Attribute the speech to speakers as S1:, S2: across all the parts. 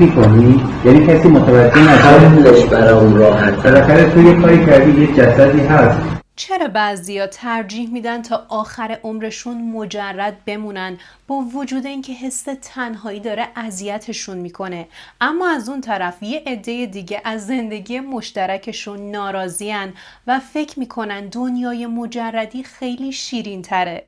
S1: مخفی کنی؟ یعنی کسی متوجه نشه؟
S2: حلش برام راحت.
S1: بالاخره تو یه کاری کردی، یه جسدی هست.
S3: چرا بعضیا ترجیح میدن تا آخر عمرشون مجرد بمونن با وجود اینکه حس تنهایی داره اذیتشون میکنه، اما از اون طرف یه عده دیگه از زندگی مشترکشون ناراضیان و فکر میکنن دنیای مجردی خیلی شیرین تره.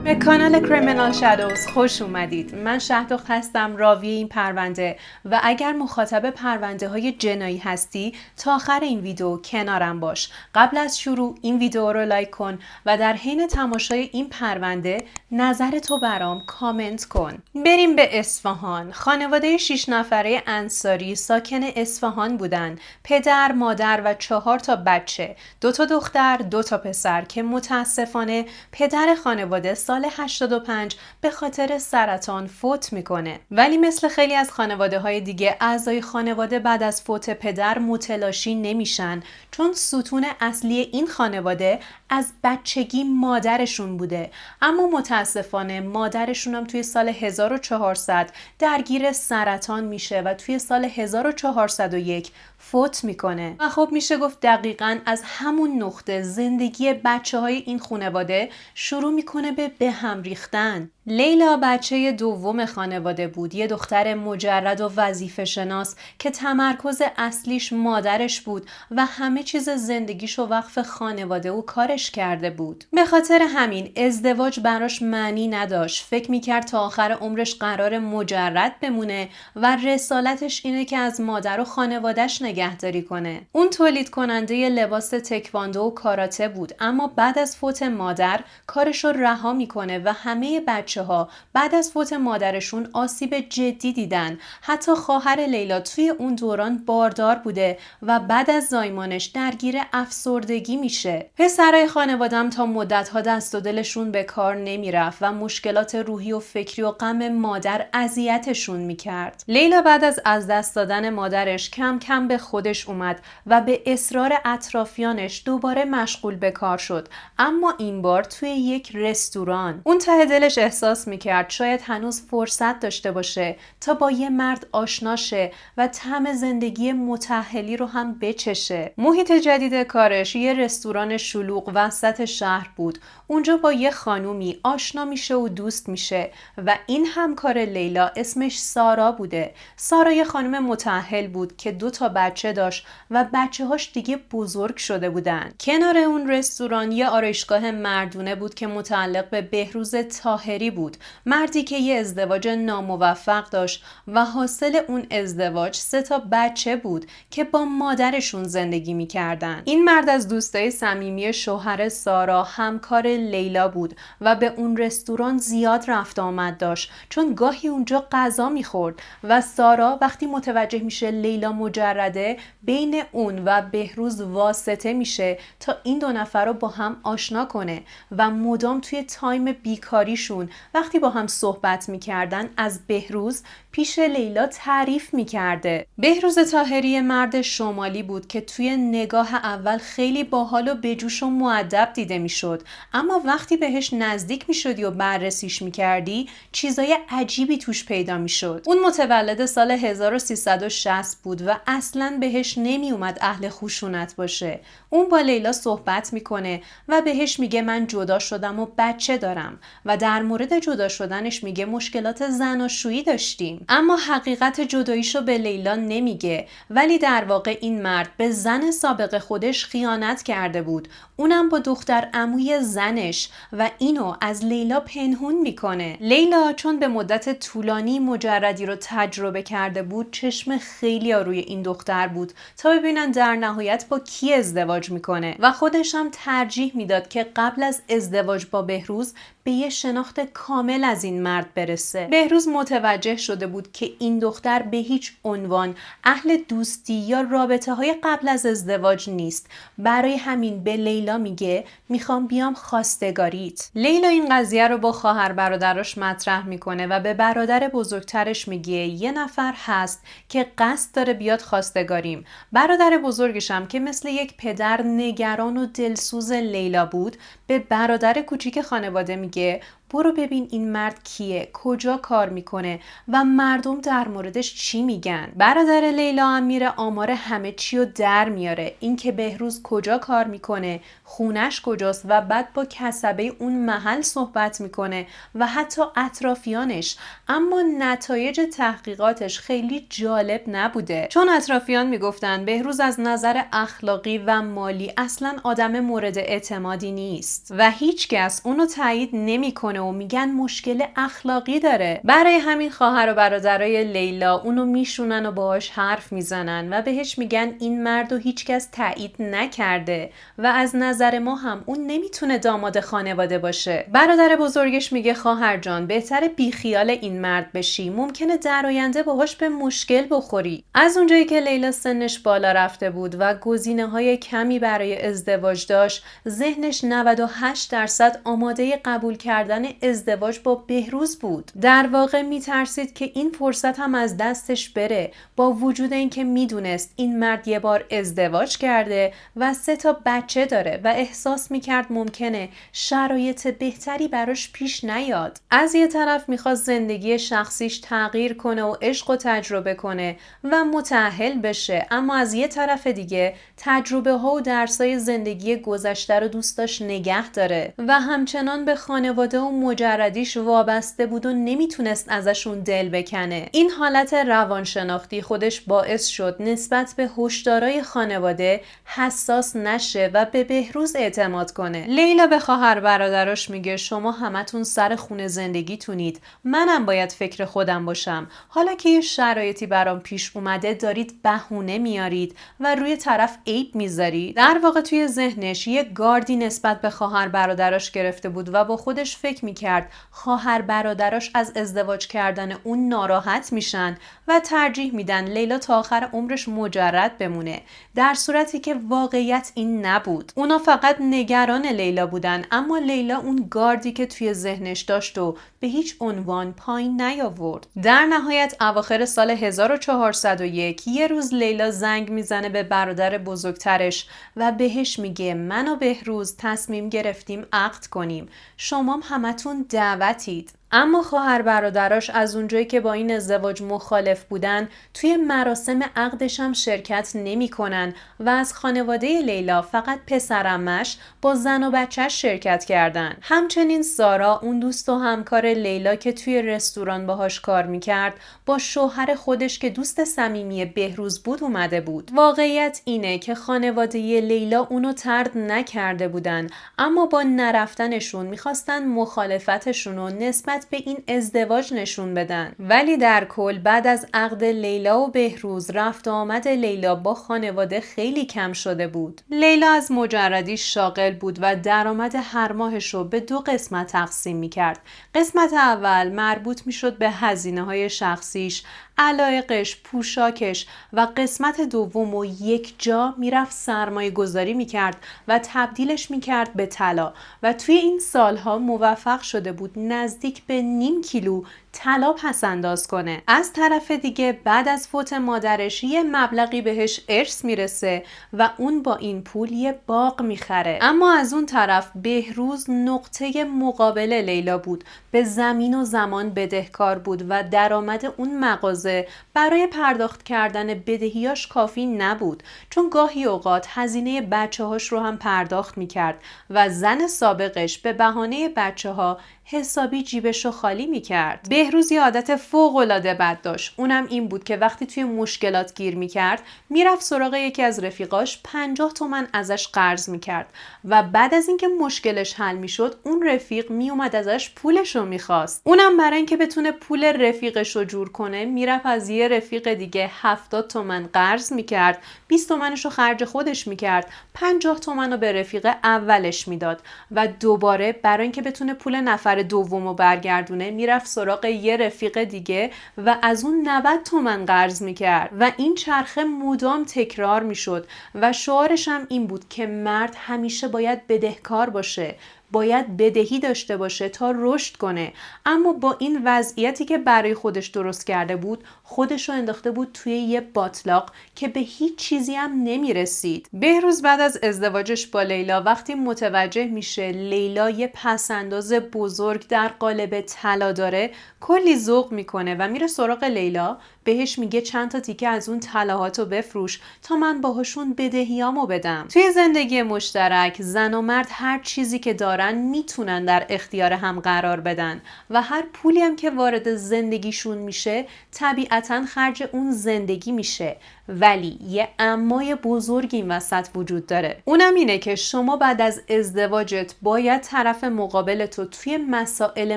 S3: به کانال کریمینال شادوز خوش اومدید. من شهدخت هستم، راوی این پرونده، و اگر مخاطب پرونده های جنایی هستی تا آخر این ویدیو کنارم باش. قبل از شروع این ویدیو رو لایک کن و در حین تماشای این پرونده نظر تو برام کامنت کن. بریم به اصفهان. خانواده 6 نفره انصاری ساکن اصفهان بودن. پدر، مادر و 4 تا بچه، 2 تا دختر، 2 تا پسر، که متاسفانه پدر خانواده سال 85 به خاطر سرطان فوت میکنه. ولی مثل خیلی از خانواده های دیگه اعضای خانواده بعد از فوت پدر متلاشی نمیشن، چون ستون اصلی این خانواده از بچگی مادرشون بوده. اما متاسفانه مادرشون هم توی سال 1400 درگیر سرطان میشه و توی سال 1401 فوت میکنه. و خب میشه گفت دقیقاً از همون نقطه زندگی بچه های این خانواده شروع میکنه به هم ریختن. لیلا بچه دوم خانواده بود، یه دختر مجرد و وظیفه شناس که تمرکز اصلیش مادرش بود و همه چیز زندگیشو وقف خانواده و کارش کرده بود. به خاطر همین ازدواج براش معنی نداشت. فکر میکرد تا آخر عمرش قرار مجرد بمونه و رسالتش اینه که از مادر و خانوادهش نگهداری کنه. اون تولید کننده لباس تکواندو و کاراته بود، اما بعد از فوت مادر کارش رو رها میکنه و همه بچه‌ها بعد از فوت مادرشون آسیب جدی دیدن. حتی خواهر لیلا توی اون دوران باردار بوده و بعد از زایمانش درگیر افسردگی میشه. پسرای خانواده‌ام تا مدت‌ها دست و دلشون به کار نمیرفت و مشکلات روحی و فکری و غم مادر اذیتشون میکرد. لیلا بعد از دست دادن مادرش کم کم به خودش اومد و به اصرار اطرافیانش دوباره مشغول به کار شد، اما این بار توی یک رستوران. اون ته دلش احساس میکرد شاید هنوز فرصت داشته باشه تا با یه مرد آشنا شه و طعم زندگی متأهلی رو هم بچشه. محیط جدید کارش یه رستوران شلوغ وسط شهر بود. اونجا با یه خانومی آشنا میشه و دوست میشه و این همکار لیلا اسمش سارا بوده. سارا یه خانم متأهل بود که 2 تا بچه داشت و بچه‌هاش دیگه بزرگ شده بودن. کنار اون رستوران یه آرایشگاه مردونه بود که متعلق به بهروز طاهری بود، مردی که یه ازدواج ناموفق داشت و حاصل اون ازدواج 3 تا بچه بود که با مادرشون زندگی میکردن. این مرد از دوستای صمیمی شوهر سارا همکار لیلا بود و به اون رستوران زیاد رفت آمد داشت، چون گاهی اونجا غذا میخورد و سارا وقتی متوجه میشه لیلا مجرده بین اون و بهروز واسطه میشه تا این 2 نفر رو با هم آشنا کنه و مدام توی تایم بیکاریشون وقتی با هم صحبت میکردن از بهروز پیش لیلا تعریف میکرده. بهروز طاهری مرد شمالی بود که توی نگاه اول خیلی باحال و بجوش و مؤدب دیده میشد، اما وقتی بهش نزدیک میشدی و بررسیش میکردی چیزای عجیبی توش پیدا میشد. اون متولد سال 1360 بود و اصلاً بهش نمیومد اهل خشونت باشه. اون با لیلا صحبت میکنه و بهش میگه من جدا شدم و بچه دارم و در مورد جدا شدنش میگه مشکلات زناشویی داشتیم، اما حقیقت جداییشو به لیلا نمیگه. ولی در واقع این مرد به زن سابق خودش خیانت کرده بود، اونم با دختر عموی زنش، و اینو از لیلا پنهون میکنه. لیلا چون به مدت طولانی مجردی رو تجربه کرده بود چشم خیلی روی این دختر بود تا ببینن در نهایت با کی ازدواج میکنه و خودش هم ترجیح میداد که قبل از ازدواج با بهروز به یه شناخت کامل از این مرد برسه. بهروز متوجه شده بود که این دختر به هیچ عنوان اهل دوستی یا رابطه های قبل از ازدواج نیست. برای همین به لیلا میگه میخوام بیام خواستگاریت. لیلا این قضیه رو با خواهر برادرش مطرح میکنه و به برادر بزرگترش میگه یه نفر هست که قصد داره بیاد خواستگاریم. برادر بزرگش هم که مثل یک پدر نگران و دلسوز لیلا بود، به برادر کوچیک خانواده میگه برو ببین این مرد کیه، کجا کار میکنه و مردم در موردش چی میگن. برادر لیلا هم میره آمار همه چی رو در میاره، این که بهروز کجا کار میکنه، خونش کجاست و بعد با کسبه اون محل صحبت میکنه و حتی اطرافیانش. اما نتایج تحقیقاتش خیلی جالب نبوده، چون اطرافیان میگفتن بهروز از نظر اخلاقی و مالی اصلا آدم مورد اعتمادی نیست و هیچکس اونو تایید نمیکنه و میگن مشکل اخلاقی داره. برای همین خواهر و برادرای لیلا اونو میشونن و باهاش حرف میزنن و بهش میگن این مردو هیچکس تایید نکرده و از نظر ما هم اون نمیتونه داماد خانواده باشه. برادر بزرگش میگه خواهر جان بهتره بیخیال این مرد بشی، ممکنه در آینده باهاش به مشکل بخوری. از اونجایی که لیلا سنش بالا رفته بود و گزینه‌های کمی برای ازدواج داشت، ذهنش 98% آماده قبول کردن ازدواج با بهروز بود. در واقع میترسید که این فرصت هم از دستش بره، با وجود اینکه میدونست این مرد یه بار ازدواج کرده و 3 بچه داره و احساس میکرد ممکنه شرایط بهتری براش پیش نیاد. از یه طرف میخواست زندگی شخصیش تغییر کنه و عشق و تجربه کنه و متأهل بشه، اما از یه طرف دیگه تجربه ها و درسای زندگی گذشته رو دوست داشت نگه داره و همچنان به خانواده و مجردیش وابسته بود و نمیتونست ازشون دل بکنه. این حالت روانشناختی خودش باعث شد نسبت به هشدارای خانواده حساس نشه و به بهروز اعتماد کنه. لیلا به خواهر برادرش میگه شما همتون سر خونه زندگیتونید، منم باید فکر خودم باشم. حالا که یه شرایطی برام پیش اومده دارید بهونه میارید و روی طرف عیب میذارید. در واقع توی ذهنش یه گاردی نسبت به خواهر برادرش گرفته بود و با خودش فکر میکرد خواهر برادرش از ازدواج کردن اون ناراحت میشن و ترجیح میدن لیلا تا آخر عمرش مجرد بمونه، در صورتی که واقعیت این نبود. اونا فقط نگران لیلا بودن، اما لیلا اون گاردی که توی ذهنش داشت و به هیچ عنوان پایین نیاورد. در نهایت اواخر سال 1401 یه روز لیلا زنگ میزنه به برادر بزرگترش و بهش میگه من و بهروز تصمیم گرفتیم عقد کنیم، شمام همتون دعوتید. اما خواهر برادراش از اونجایی که با این ازدواج مخالف بودن توی مراسم عقدش هم شرکت نمی کنن و از خانواده لیلا فقط پسرعمش با زن و بچهش شرکت کردن. همچنین سارا، اون دوست و همکار لیلا که توی رستوران باهاش کار میکرد، با شوهر خودش که دوست صمیمی بهروز بود اومده بود. واقعیت اینه که خانواده لیلا اونو طرد نکرده بودن، اما با نرفتنشون میخواستن مخالفتشون رو نسبت به این ازدواج نشون بدن. ولی در کل بعد از عقد لیلا و بهروز رفت و آمد لیلا با خانواده خیلی کم شده بود. لیلا از مجردی شاغل بود و درآمد هر ماهش رو به 2 قسمت تقسیم میکرد. قسمت اول مربوط میشد به هزینه‌های شخصیش، علایقش، پوشاکش و قسمت دوم و یک جا میرفت سرمایه گذاری میکرد و تبدیلش میکرد به طلا و توی این سالها موفق شده بود نزدیک به 0.5 کیلو طلا پس انداز کنه. از طرف دیگه بعد از فوت مادرش یه مبلغی بهش ارث میرسه و اون با این پول یه باغ میخره. اما از اون طرف بهروز نقطه مقابل لیلا بود، به زمین و زمان بدهکار بود و درآمد اون مغازه برای پرداخت کردن بدهیاش کافی نبود، چون گاهی اوقات هزینه بچه‌هاش رو هم پرداخت میکرد و زن سابقش به بهانه بچه‌ها حسابی جیبش رو خالی میکرد. بهروز یه عادت فوق‌العاده بد داشت. اونم این بود که وقتی توی مشکلات گیر می‌کرد، میرفت سراغ یکی از رفیقاش 50 تومن ازش قرض می‌کرد و بعد از اینکه مشکلش حل می‌شد، اون رفیق میومد ازش پولشو می‌خواست. اونم برای اینکه بتونه پول رفیقشو جور کنه، میرفت از یه رفیق دیگه 70 تومن قرض می‌کرد، 20 تومنشو خرج خودش می‌کرد، 50 تومن رو به رفیق اولش میداد و دوباره برای اینکه بتونه پول نفر دومو برگردونه میرفت سراغ یه رفیق دیگه و از اون 90 تومن قرض میکرد و این چرخه مدام تکرار میشد و شعارش هم این بود که مرد همیشه باید بدهکار باشه، باید بدهی داشته باشه تا رشد کنه. اما با این وضعیتی که برای خودش درست کرده بود، خودش رو انداخته بود توی یه باطلاق که به هیچ چیزی هم نمیرسید. بهروز بعد از ازدواجش با لیلا وقتی متوجه میشه لیلا یه پسنداز بزرگ در قالب طلا داره، کلی ذوق میکنه و میره سراغ لیلا، بهش میگه چند تا تیکه از اون طلاهاتو بفروش تا من باهاشون بدهیامو بدم. توی زندگی مشترک زن و مرد هر چیزی که دارن میتونن در اختیار هم قرار بدن و هر پولی هم که وارد زندگیشون میشه طبیعتاً خرج اون زندگی میشه. ولی یه امای بزرگی این وسط وجود داره. اونم اینه که شما بعد از ازدواجت باید طرف مقابلتو توی مسائل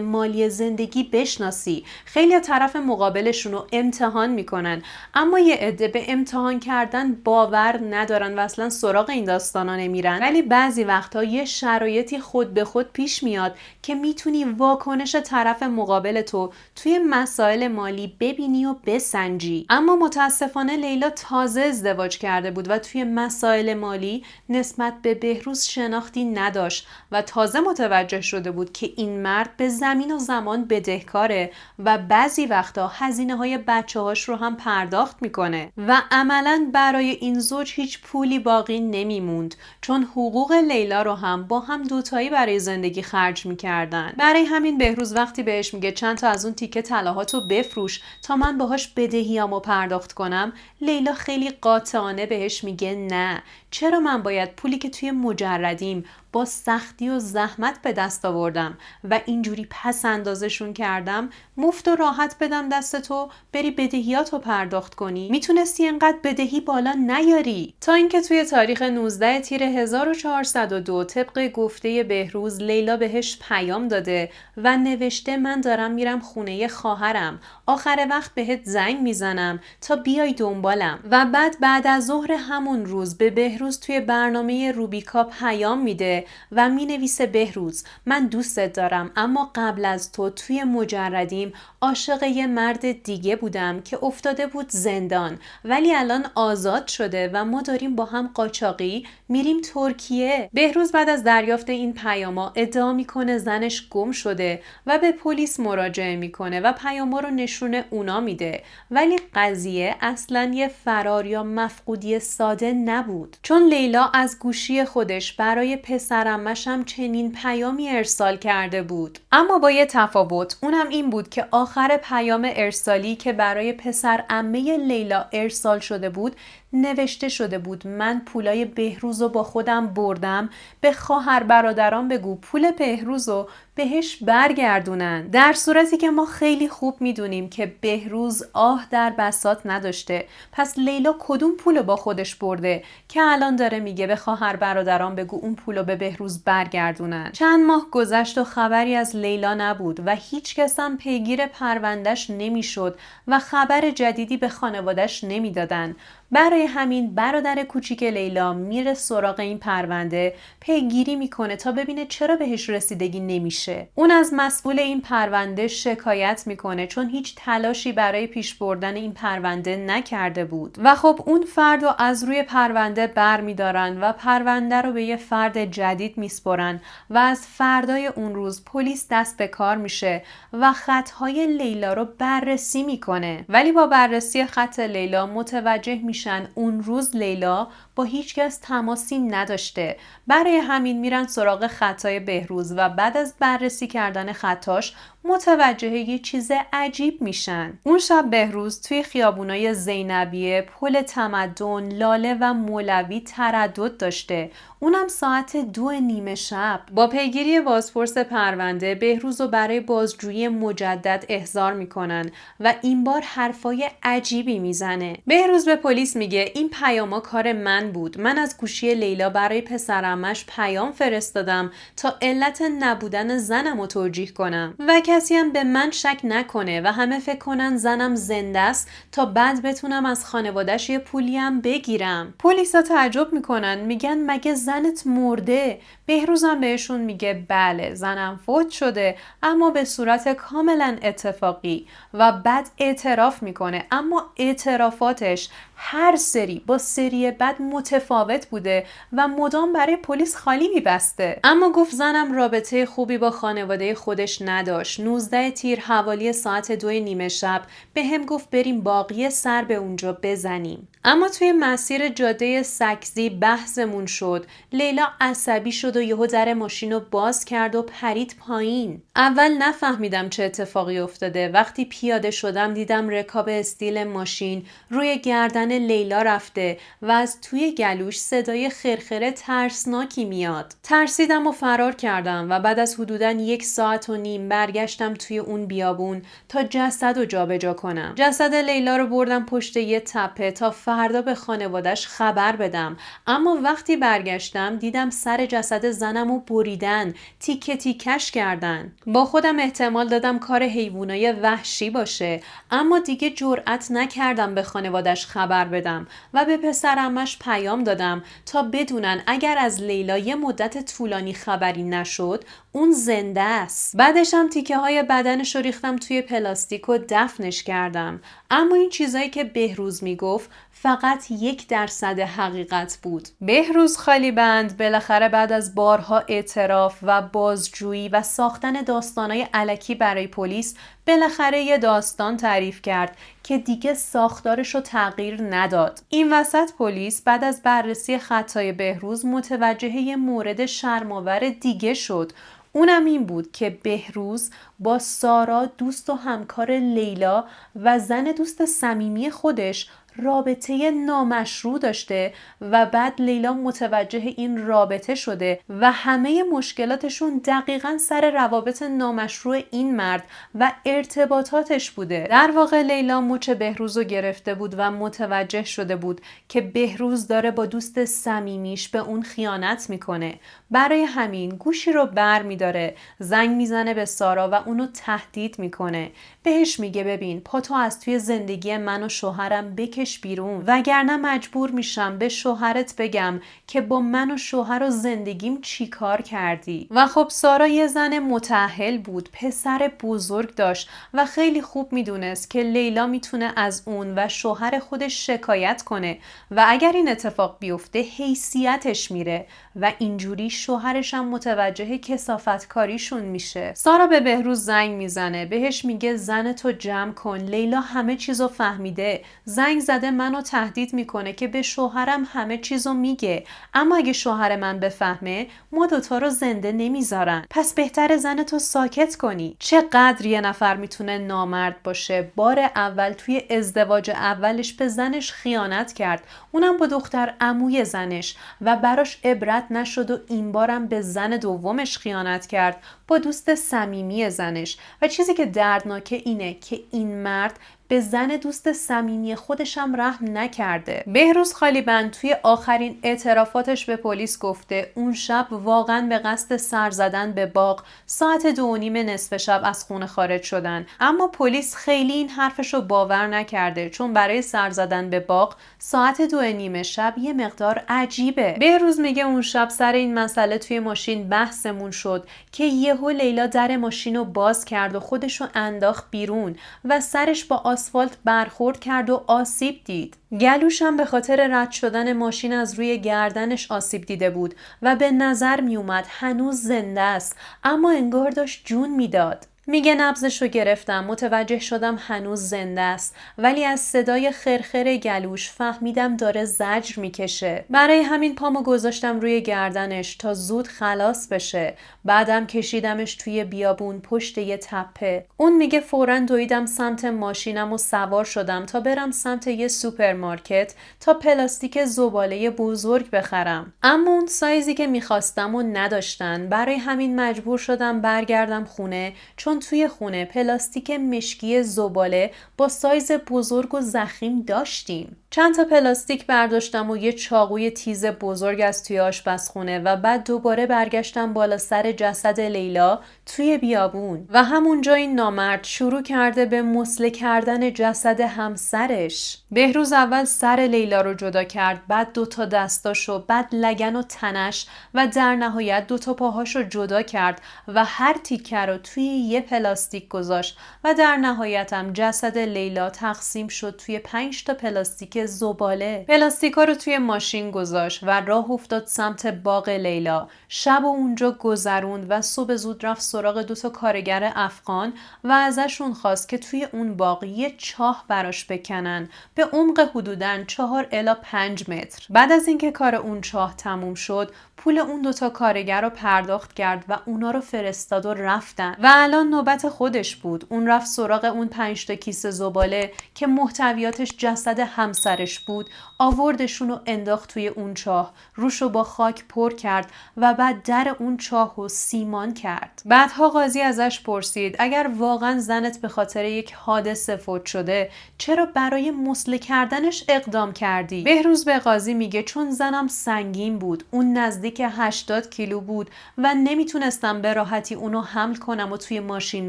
S3: مالی زندگی بشناسی. خیلی طرف مقابلشون رو امتحان میکنن، اما یه عده به امتحان کردن باور ندارن و اصلا سراغ این داستانا نمیرن. ولی بعضی وقتا یه شرایطی خود به خود پیش میاد که میتونی واکنش طرف مقابلتو توی مسائل مالی ببینی و بسنجی. اما متاسفانه لیلا تازه ازدواج کرده بود و توی مسائل مالی نسبت به بهروز شناختی نداشت و تازه متوجه شده بود که این مرد به زمین و زمان بدهکاره و بعضی وقتا هزینه‌های بچه‌هاش رو هم پرداخت میکنه و عملاً برای این زوج هیچ پولی باقی نمیموند، چون حقوق لیلا رو هم با هم دوتایی برای زندگی خرج میکردن. برای همین بهروز وقتی بهش میگه چند تا از اون تیکه طلاهاتو بفروش تا من باهاش بدهیامو پرداخت کنم، لیلا خیلی قاطعانه بهش میگه نه، چرا من باید پولی که توی مجردیم با سختی و زحمت به دست آوردم و اینجوری پس اندازشون کردم مفت و راحت بدم دست تو بری بدهیاتو پرداخت کنی؟ میتونستی اینقدر بدهی بالا نیاری. تا اینکه توی تاریخ 19 تیر 1402 طبق گفته بهروز لیلا بهش پیام داده و نوشته من دارم میرم خونه خواهرم، آخر وقت بهت زنگ میزنم تا بیای دنبالم. و بعد از ظهر همون روز به بهروز توی برنامه روبیکا پیام میده و مینویسه بهروز من دوستت دارم، اما قبل از تو توی مجردیم عاشق یه مرد دیگه بودم که افتاده بود زندان، ولی الان آزاد شده و ما داریم با هم قاچاقی میریم ترکیه. بهروز بعد از دریافت این پیاما ادعا میکنه زنش گم شده و به پلیس مراجعه میکنه و پیاما رو نشون اونا میده، ولی قضیه اصلاً یه فرار یا مفقودی ساده نبود، چون لیلا از گوشی خودش برای پسرعمه‌ش هم چنین پیامی ارسال کرده بود. اما با یه تفاوت، اونم این بود که آخر پیام ارسالی که برای پسرعمه لیلا ارسال شده بود نوشته شده بود من پولای بهروز رو با خودم بردم، به خواهر برادران بگو پول بهروز رو بهش برگردونن. در صورتی که ما خیلی خوب میدونیم که بهروز آه در بساط نداشته، پس لیلا کدوم پولو با خودش برده که الان داره میگه به خواهر برادران بگو اون پولو به بهروز برگردونن؟ چند ماه گذشت و خبری از لیلا نبود و هیچ کس هم پیگیر پروندهش نمیشد و خبر جدیدی به خانواده‌اش نمیدادن. برای همین برادر کوچیک لیلا میره سراغ این پرونده، پیگیری میکنه تا ببینه چرا بهش رسیدگی نمیشه. اون از مسئول این پرونده شکایت میکنه چون هیچ تلاشی برای پیش بردن این پرونده نکرده بود و خب اون فرد رو از روی پرونده بر میدارن و پرونده رو به یه فرد جدید میسپرن و از فردای اون روز پلیس دست به کار میشه و خطهای لیلا رو بررسی میکنه. ولی با بررسی خط لیلا متوجه میشن اون روز لیلا با هیچ کس تماسی نداشته. برای همین میرن سراغ خطای بهروز و بعد از بررسی کردن خطاش متوجه یه چیز عجیب میشن. اون شب بهروز توی خیابونای زینبیه، پل تمدن، لاله و مولوی تردد داشته. اونم ساعت 2:30 شب. با پیگیری بازپرس پرونده بهروز رو برای بازجویی مجدد احضار میکنن و این بار حرفای عجیبی میزنه. بهروز به پلیس میگه این پیاما کار من بود. من از گوشی لیلا برای پسرعمش پیام فرستادم تا علت نبودن زنم رو توجیه کنم و کسی هم به من شک نکنه و همه فکر کنن زنم زنده است تا بعد بتونم از خانواده‌اش یه پولی هم بگیرم. پلیسا تعجب میکنن، میگن مگه زنت مرده؟ بهروزم بهشون میگه بله زنم فوت شده، اما به صورت کاملا اتفاقی. و بعد اعتراف میکنه، اما اعترافاتش هر سری با سری بعد متفاوت بوده و مدام برای پلیس خالی میبسته. اما گفت زنم رابطه خوبی با خانواده خودش نداشت. 19 تیر حوالی ساعت 2:30 شب به هم گفت بریم باقی سر به اونجا بزنیم. اما توی مسیر جاده سکزی بحثمون شد. لیلا عصبی شد و یهو در ماشین رو باز کرد و پرید پایین. اول نفهمیدم چه اتفاقی افتاده. وقتی پیاده شدم دیدم رکاب استیل ماشین روی گردن لیلا رفته و از توی گلوش صدای خرخره ترسناکی میاد. ترسیدم و فرار کردم و بعد از حدوداً 1.5 ساعت برگشتم توی اون بیابون تا جسد رو جابجا کنم. جسد لیلا رو بردم پشت یه تپه تا فردا به خانواده‌اش خبر بدم. اما وقتی برگشتم دیدم سر جسد زنم رو بریدن، تیکه تیکش کردن. با خودم احتمال دادم کار حیوانای وحشی باشه، اما دیگه جرئت نکردم به خانواده‌اش خبر بدم و به پسرعمش پیام دادم تا بدونن اگر از لیلا یه مدت طولانی خبری نشد اون زنده است. بعدش هم تیکه های بدنش رو ریختم توی پلاستیک و دفنش کردم. اما این چیزایی که بهروز میگفت فقط 1% حقیقت بود. بهروز خالیبند بالاخره بعد از بارها اعتراف و بازجویی و ساختن داستانای الکی برای پلیس بالاخره یه داستان تعریف کرد که دیگه ساختارش رو تغییر نداد. این وسط پلیس بعد از بررسی خطای بهروز متوجه یه مورد شرم‌آور دیگه شد. اونم این بود که بهروز با سارا دوست و همکار لیلا و زن دوست صمیمی خودش رابطه نامشروع داشته و بعد لیلا متوجه این رابطه شده و همه مشکلاتشون دقیقاً سر روابط نامشروع این مرد و ارتباطاتش بوده. در واقع لیلا مچ بهروز رو گرفته بود و متوجه شده بود که بهروز داره با دوست صمیمیش به اون خیانت میکنه. برای همین گوشی رو بر میداره، زنگ میزنه به سارا و اونو تهدید میکنه. بهش میگه ببین پاتو از توی زندگی من و شوهرم بکش بیرون وگرنه مجبور میشم به شوهرت بگم که با من و شوهر و زندگیم چی کار کردی. و خب سارا یه زن متأهل بود، پسر بزرگ داشت و خیلی خوب میدونست که لیلا میتونه از اون و شوهر خودش شکایت کنه و اگر این اتفاق بیفته حیثیتش میره و اینجوری شوهرش هم متوجه کثافتکاریشون میشه. سارا به بهروز زنگ میزنه، بهش میگه زنتو جمع کن، لیلا همه چیزو فهمیده، زنگ زده منو تهدید میکنه که به شوهرم همه چیزو میگه، اما اگه شوهر من بفهمه ما دوتا رو زنده نمیذارن، پس بهتر زنتو ساکت کنی. چقدر یه نفر میتونه نامرد باشه، بار اول توی ازدواج اولش به زنش خیانت کرد، اونم با دختر عموی زنش و براش عبرت نشد و این بارم به زن دومش خیانت کرد با دوست صمیمی زنش. و چیزی که دردناکه اینه که این مرد به زن دوست صمیمی خودش هم رحم نکرده. بهروز خالیبند توی آخرین اعترافاتش به پلیس گفته اون شب واقعا به قصد سر زدن به باغ ساعت 2:30 نصف شب از خونه خارج شدن، اما پلیس خیلی این حرفشو باور نکرده چون برای سر زدن به باغ ساعت 2:30 شب یه مقدار عجیبه. بهروز میگه اون شب سر این مسئله توی ماشین بحثمون شد که یهو لیلا در ماشینو باز کرد و خودشو انداخت بیرون و سرش با آسفالت برخورد کرد و آسیب دید. گلوش هم به خاطر رد شدن ماشین از روی گردنش آسیب دیده بود و به نظر می اومد هنوز زنده است، اما انگار داشت جون میداد. میگه نبضشو گرفتم، متوجه شدم هنوز زنده است، ولی از صدای خرخر گلوش فهمیدم داره زجر میکشه. برای همین پامو گذاشتم روی گردنش تا زود خلاص بشه. بعدم کشیدمش توی بیابون پشت یه تپه. اون میگه فوراً دویدم سمت ماشینم و سوار شدم تا برم سمت یه سوپرمارکت تا پلاستیک زباله بزرگ بخرم. اما اون سایزی که میخواستم و نداشتن. برای همین مجبور شدم برگردم خونه، چون توی خونه پلاستیک مشکی زباله با سایز بزرگ و ضخیم داشتیم. چند تا پلاستیک برداشتم و یه چاقوی تیز بزرگ از توی آشپزخونه و بعد دوباره برگشتم بالا سر جسد لیلا توی بیابون و همونجا این نامرد شروع کرده به مسله کردن جسد همسرش. بهروز اول سر لیلا رو جدا کرد، بعد 2 تا دستاشو، بعد لگن و تنش و در نهایت 2 تا پاهاشو جدا کرد و هر تیکه رو توی یه پلاستیک گذاشت و در نهایت هم جسد لیلا تقسیم شد توی 5 تا پلاستیک زباله. پلاستیکا رو توی ماشین گذاشت و راه افتاد سمت باغ لیلا. شب اونجا گذروند و صبح زود رفت سراغ 2 تا کارگر افغان و ازشون خواست که توی اون باغ یه چاه براش بکنن به عمق حدوداً 4 الی 5 متر. بعد از اینکه کار اون چاه تموم شد، پول اون 2 تا کارگر رو پرداخت کرد و اونا رو فرستاد و رفتن و الان نوبت خودش بود. اون رفت سراغ اون 5 تا کیسه زباله که محتویاتش جسد همسرش بود، آوردشون و انداخت توی اون چاه، روشو با خاک پر کرد و بعد در اون چاهو سیمان کرد. بعدها قاضی ازش پرسید اگر واقعا زنت به خاطر یک حادثه فوت شده، چرا برای مسله کردنش اقدام کردی؟ بهروز به قاضی میگه چون زنم سنگین بود، اون نزدیک 80 کیلو بود و نمیتونستم به راحتی اونو حمل کنم و توی ماشین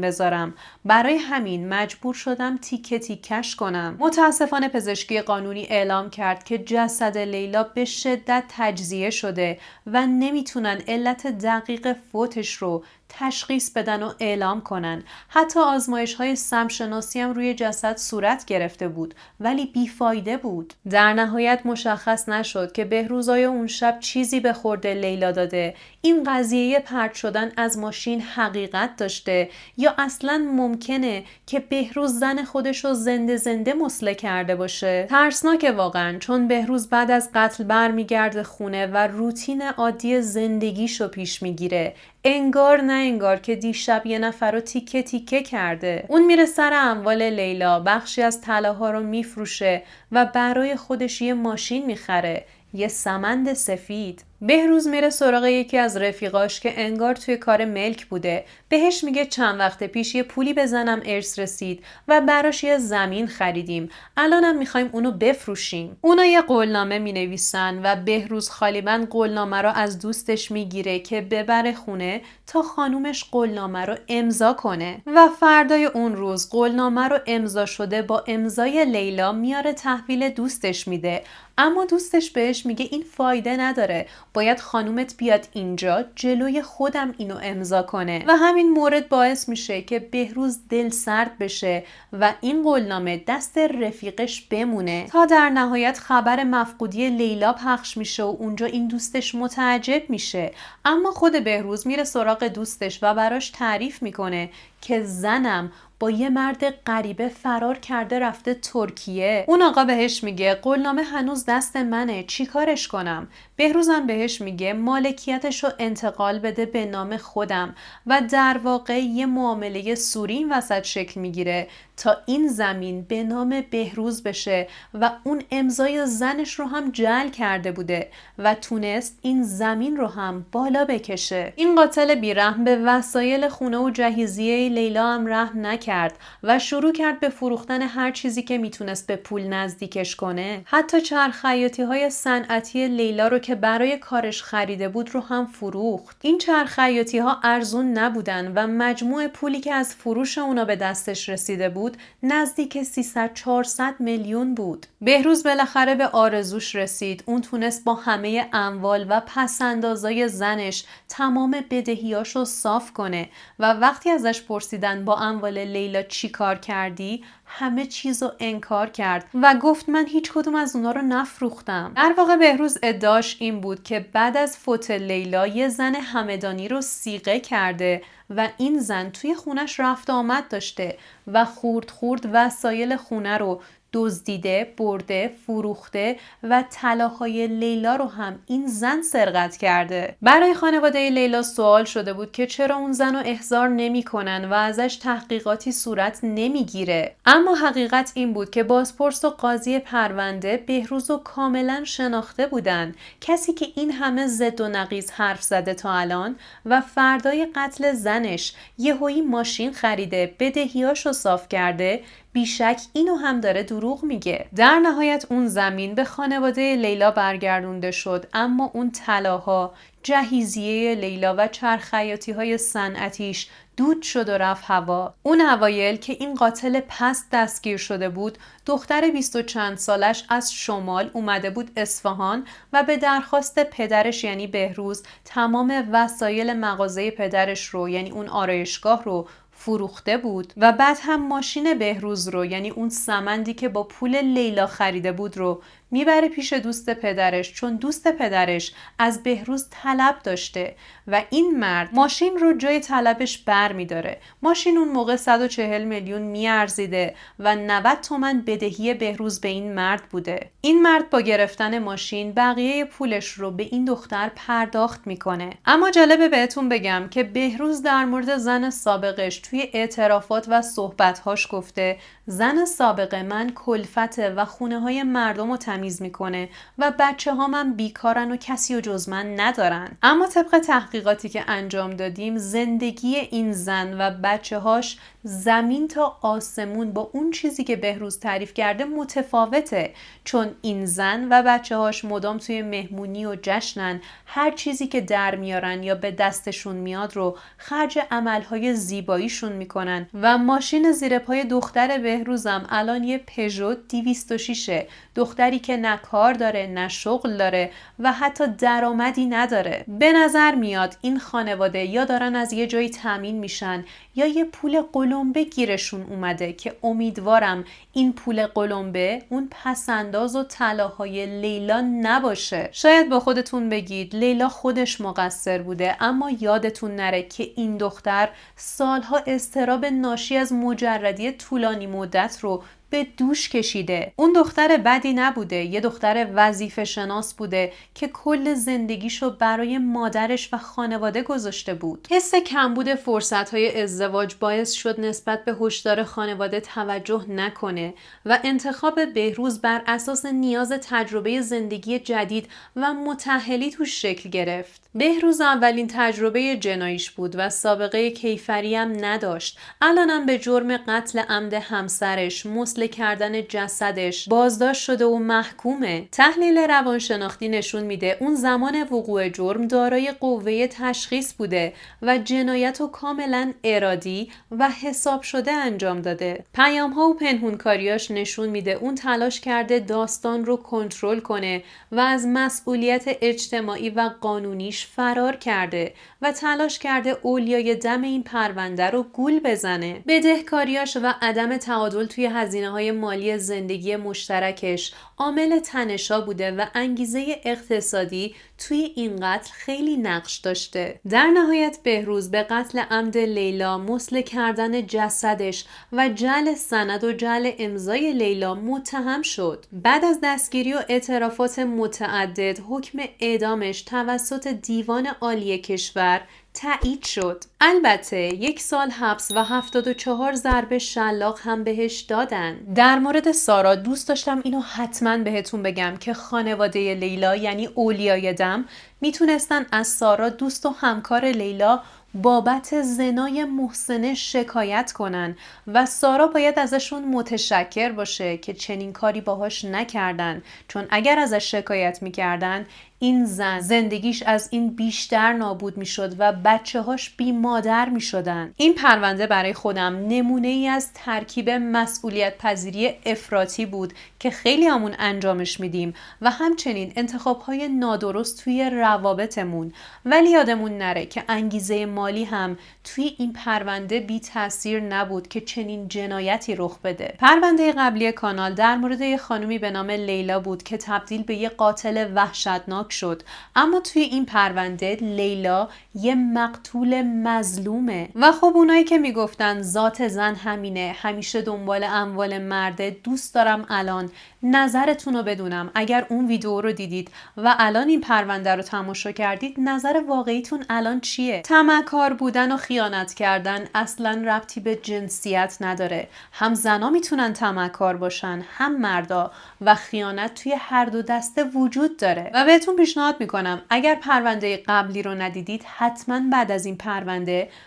S3: بذارم. برای همین مجبور شدم تیکه تیکش کنم. متاسفانه پزشکی قانونی اعلام کرد که جسد لیلا به شدت تجزیه شده و نمیتونن علت دقیق فوتش رو تشخیص بدن و اعلام کنن. حتی آزمایش‌های سمشناسی هم روی جسد صورت گرفته بود ولی بیفایده بود. در نهایت مشخص نشد که بهروز آیا اون شب چیزی به خورد لیلا داده، این قضیه پرت شدن از ماشین حقیقت داشته یا اصلاً ممکنه که بهروز زن خودش رو زنده مسله کرده باشه. ترسناکه واقعاً، چون بهروز بعد از قتل برمیگرده خونه و روتین عادی زندگیشو پیش میگیره. انگار نه انگار که دیشب یه نفر رو تیکه تیکه کرده. اون میره سر اموال لیلا، بخشی از طلاها رو میفروشه و برای خودش یه ماشین میخره، یه سمند سفید. بهروز میره سراغ یکی از رفیقاش که انگار توی کار ملک بوده. بهش میگه چند وقت پیش یه پولی به زنم ارث رسید و براش یه زمین خریدیم. الانم میخوایم اونو بفروشیم. اونا یه قولنامه مینویسن و بهروز خالیبند قولنامه رو از دوستش میگیره که ببره خونه تا خانومش قولنامه رو امضا کنه و فردای اون روز قولنامه رو امضا شده با امضای لیلا میاره تحویل دوستش میده. اما دوستش بهش میگه این فایده نداره، باید خانومت بیاد اینجا جلوی خودم اینو امضا کنه و همین مورد باعث میشه که بهروز دل سرد بشه و این قولنامه دست رفیقش بمونه تا در نهایت خبر مفقودی لیلا پخش میشه و اونجا این دوستش متعجب میشه. اما خود بهروز میره سراغ دوستش و براش تعریف میکنه که زنم با یه مرد غریبه فرار کرده رفته ترکیه. اون آقا بهش میگه قولنامه هنوز دست منه، چی کارش کنم؟ بهروزم بهش میگه مالکیتش رو انتقال بده به نام خودم و در واقع یه معامله سوری این وسط شکل میگیره تا این زمین به نام بهروز بشه و اون امضای زنش رو هم جعل کرده بوده و تونست این زمین رو هم بالا بکشه. این قاتل بیرحم به وسایل خونه و جهیزیه لیلا هم رحم نکرد و شروع کرد به فروختن هر چیزی که میتونست به پول نزدیکش کنه. حتی چرخ خیاطی های صنعتی لیلا رو که برای کارش خریده بود رو هم فروخت. این چرخ خیاطی ها ارزون نبودن و مجموع پولی که از فروش اونا به دستش رسیده بود نزدیک 300-400 میلیون بود. بهروز بالاخره به آرزوش رسید. اون تونست با همه اموال و پسندازای زنش تمام بدهیاشو صاف کنه و وقتی ازش پرسیدن با اموال لیلا چی کار کردی؟ همه چیز رو انکار کرد و گفت من هیچ کدوم از اونا رو نفروختم. در واقع بهروز ادعاش این بود که بعد از فوت لیلا یه زن همدانی رو صیغه کرده و این زن توی خونش رفت آمد داشته و خورد وسایل خونه رو دزدیده، برده، فروخته و طلاهای لیلا رو هم این زن سرقت کرده. برای خانواده لیلا سوال شده بود که چرا اون زن رو احضار نمی‌کنن و ازش تحقیقاتی صورت نمیگیره. اما حقیقت این بود که بازپرس و قاضی پرونده بهروز رو کاملا شناخته بودن. کسی که این همه ضد و نقیض حرف زده تا الان و فردای قتل زنش یهویی ماشین خریده، بدهیاشو صاف کرده، بیشک اینو هم داره دروغ میگه. در نهایت اون زمین به خانواده لیلا برگردونده شد، اما اون طلاها، جهیزیه لیلا و چرخیاتی های صنعتیش دود شد و رفت هوا. اون اوایل که این قاتل پست دستگیر شده بود، دختر 20 و چند سالش از شمال اومده بود اصفهان و به درخواست پدرش یعنی بهروز تمام وسایل مغازه پدرش رو یعنی اون آرایشگاه رو فروخته بود و بعد هم ماشین بهروز رو یعنی اون سمندی که با پول لیلا خریده بود رو میبره پیش دوست پدرش، چون دوست پدرش از بهروز طلب داشته و این مرد ماشین رو جای طلبش بر میداره. ماشین اون موقع 140 میلیون میارزیده و 90 تومن بدهی بهروز به این مرد بوده. این مرد با گرفتن ماشین بقیه پولش رو به این دختر پرداخت میکنه. اما جالبه بهتون بگم که بهروز در مورد زن سابقش توی اعترافات و صحبت‌هاش گفته زن سابق من کلفته و خونه های مردم رو تمیز میکنه و بچه ها من بیکارن و کسی و جز من ندارن. اما طبق تحقیقاتی که انجام دادیم زندگی این زن و بچه هاش زمین تا آسمون با اون چیزی که بهروز تعریف کرده متفاوته، چون این زن و بچه هاش مدام توی مهمونی و جشنن، هر چیزی که در میارن یا به دستشون میاد رو خرج عملهای زیباییشون میکنن و ماشین زیر پای دختر بهروزم الان یه پژو 206، دختری که نه کار داره نه شغل داره و حتی درآمدی نداره. به نظر میاد این خانواده یا دارن از یه جایی تامین میشن یا یه پول قلمبه گیرشون اومده که امیدوارم این پول قلمبه اون پسنداز و طلاهای لیلا نباشه. شاید با خودتون بگید لیلا خودش مقصر بوده، اما یادتون نره که این دختر سالها اضطراب ناشی از مجردی طولانی مدت رو به دوش کشیده. اون دختر بدی نبوده، یه دختر وظیفه شناس بوده که کل زندگیشو برای مادرش و خانواده گذاشته بود. حس کمبود فرصت‌های ازدواج باعث شد نسبت به هشدار خانواده توجه نکنه و انتخاب بهروز بر اساس نیاز تجربه زندگی جدید و متأهلی توش شکل گرفت. بهروز اولین تجربه جناییش بود و سابقه کیفری هم نداشت. الانم به جرم قتل عمد همسرش، مسله کردن جسدش بازداشت شده و محکومه. تحلیل روانشناختی نشون میده اون زمان وقوع جرم دارای قوه تشخیص بوده و جنایت رو کاملا ارادی و حساب شده انجام داده. پیام‌ها و پنهونکاریاش نشون میده اون تلاش کرده داستان رو کنترل کنه و از مسئولیت اجتماعی و قانونیش فرار کرده و تلاش کرده اولیای دم این پرونده رو گول بزنه. بدهکاریاش و عدم تعادل توی هزینه‌های مالی زندگی مشترکش عامل تنش‌ها بوده و انگیزه اقتصادی توی این قتل خیلی نقش داشته. در نهایت بهروز به قتل عمد لیلا، مسله کردن جسدش و جعل سند و جعل امضای لیلا متهم شد. بعد از دستگیری و اعترافات متعدد حکم اعدامش توسط دیوان عالی کشور تایید شد. البته 1 سال حبس و 74 ضربه شلاق هم بهش دادن. در مورد سارا دوست داشتم اینو حتما بهتون بگم که خانواده لیلا یعنی اولیای دم میتونستن از سارا دوست و همکار لیلا بابت زنای محسنه شکایت کنن و سارا باید ازشون متشکر باشه که چنین کاری باهاش نکردن، چون اگر ازش شکایت میکردن این زن زندگیش از این بیشتر نابود میشد و بچه‌هاش بی مادر میشدن. این پرونده برای خودم نمونه ای از ترکیب مسئولیت پذیری افراطی بود که خیلی همون انجامش میدیم و همچنین انتخاب‌های نادرست توی روابطمون. ولی یادمون نره که انگیزه مالی هم توی این پرونده بی تاثیر نبود که چنین جنایتی رخ بده. پرونده قبلی کانال در مورد یه خانومی به نام لیلا بود که تبدیل به یه قاتل وحشتناک شد، اما توی این پرونده لیلا یه مقتول مظلومه. و خب اونایی که میگفتن ذات زن همینه، همیشه دنبال اموال مرده، دوست دارم الان نظرتون رو بدونم. اگر اون ویدیو رو دیدید و الان این پرونده رو تماشا کردید، نظر واقعیتون الان چیه؟ طمع‌کار بودن و خیانت کردن اصلا ربطی به جنسیت نداره. هم زنا میتونن طمع‌کار باشن، هم مردا، و خیانت توی هر دو دسته وجود داره. و بهتون پیشنهاد میکنم اگر پرونده قبلی رو ندیدید، حتما بعد از این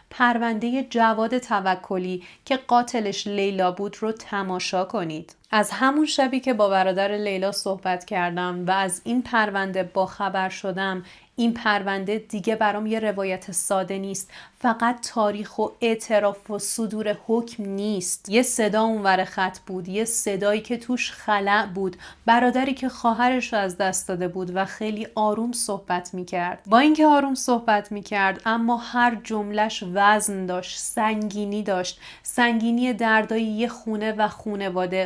S3: پرونده جواد توکلی که قاتلش لیلا بود رو تماشا کنید. از همون شبی که با برادر لیلا صحبت کردم و از این پرونده باخبر شدم، این پرونده دیگه برام یه روایت ساده نیست، فقط تاریخ و اعتراف و صدور حکم نیست. یه صدا اونور خط بود، یه صدایی که توش خلأ بود، برادری که خواهرش رو از دست داده بود و خیلی آروم صحبت میکرد. با اینکه آروم صحبت میکرد، اما هر جملش وزن داشت، سنگینی داشت، سنگینی دردای یه خونه و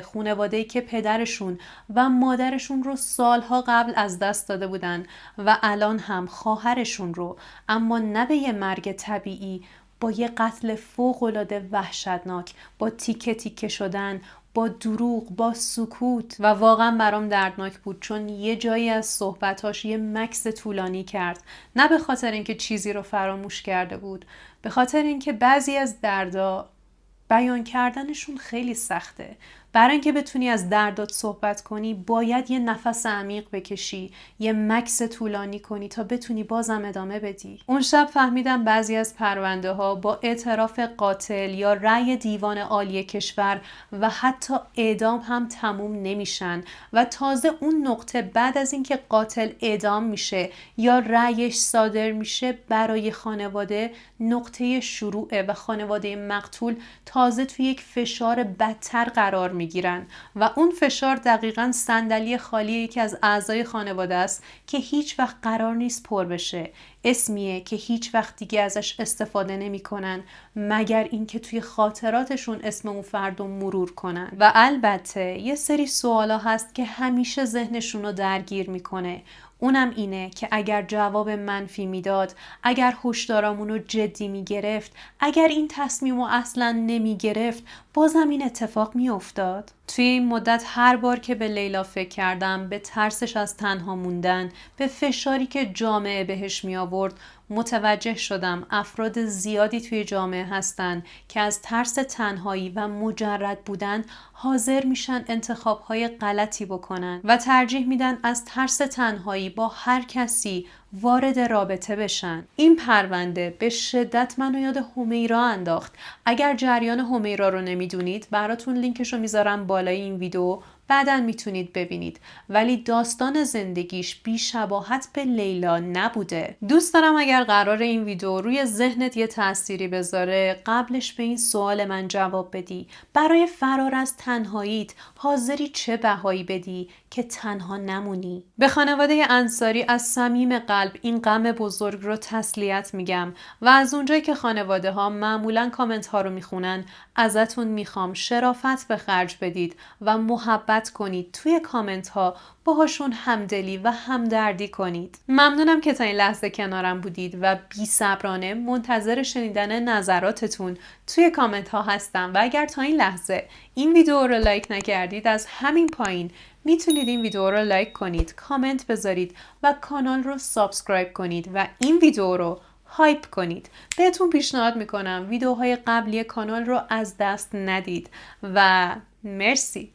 S3: خونواده‌ای که پدرشون و مادرشون رو سالها قبل از دست داده بودن و الان هم خواهرشون رو، اما نه به یه مرگ طبیعی، با یه قتل فوق‌العاده وحشتناک، با تیکه تیکه شدن، با دروغ، با سکوت. و واقعا برام دردناک بود، چون یه جایی از صحبتاش یه مکث طولانی کرد، نه به خاطر اینکه چیزی رو فراموش کرده بود، به خاطر اینکه بعضی از دردا بیان کردنشون خیلی سخته. برای اینکه بتونی از دردات صحبت کنی، باید یه نفس عمیق بکشی، یه مکث طولانی کنی تا بتونی بازم ادامه بدی. اون شب فهمیدم بعضی از پرونده ها با اعتراف قاتل یا رأی دیوان عالی کشور و حتی اعدام هم تموم نمیشن و تازه اون نقطه بعد از اینکه قاتل اعدام میشه یا رأیش صادر میشه، برای خانواده نقطه شروعه و خانواده مقتول تازه توی یک فشار بدتر قرار میگیرن و اون فشار دقیقاً صندلی خالی یکی از اعضای خانواده است که هیچ وقت قرار نیست پر بشه. اسمیه که هیچ وقت دیگه ازش استفاده نمی‌کنن مگر اینکه توی خاطراتشون اسم اون فردو مرور کنن. و البته یه سری سوالا هست که همیشه ذهنشون رو درگیر میکنه. اونم اینه که اگر جواب منفی میداد، اگر هشدارامون رو جدی میگرفت، اگر این تصمیمو اصلا نمیگرفت، بازم این اتفاق میافتاد. توی این مدت هر بار که به لیلا فکر کردم، به ترسش از تنها موندن، به فشاری که جامعه بهش می آورد، متوجه شدم افراد زیادی توی جامعه هستن که از ترس تنهایی و مجرد بودن حاضر میشن انتخابهای غلطی بکنن و ترجیح میدن از ترس تنهایی با هر کسی وارد رابطه بشن. این پرونده به شدت منو یاد همیرا انداخت. اگر جریان همیرا رو نمیدونید، براتون لینکشو میذارم بالای این ویدیو، بعداً میتونید ببینید. ولی داستان زندگیش بی شباهت به لیلا نبوده. دوست دارم اگر قرار این ویدیو روی ذهنت یه تأثیری بذاره، قبلش به این سوال من جواب بدی: برای فرار از تنهاییت حاضری چه بهایی بدی که تنها نمونی؟ به خانواده انصاری از صمیم قلب این غم بزرگ رو تسلیت میگم و از اونجایی که خانواده ها معمولاً کامنت ها رو میخونن، ازتون میخوام شرافت به خرج بدید و محبت کنید. توی کامنت ها باهاشون همدلی و همدردی کنید. ممنونم که تا این لحظه کنارم بودید و بی‌صبرانه منتظر شنیدن نظراتتون توی کامنت ها هستم. و اگر تا این لحظه این ویدیو رو لایک نکردید، از همین پایین میتونید این ویدیو رو لایک کنید، کامنت بذارید و کانال رو سابسکرایب کنید و این ویدیو رو هایپ کنید. بهتون پیشنهاد میکنم ویدیوهای قبلی کانال رو از دست ندید و مرسی.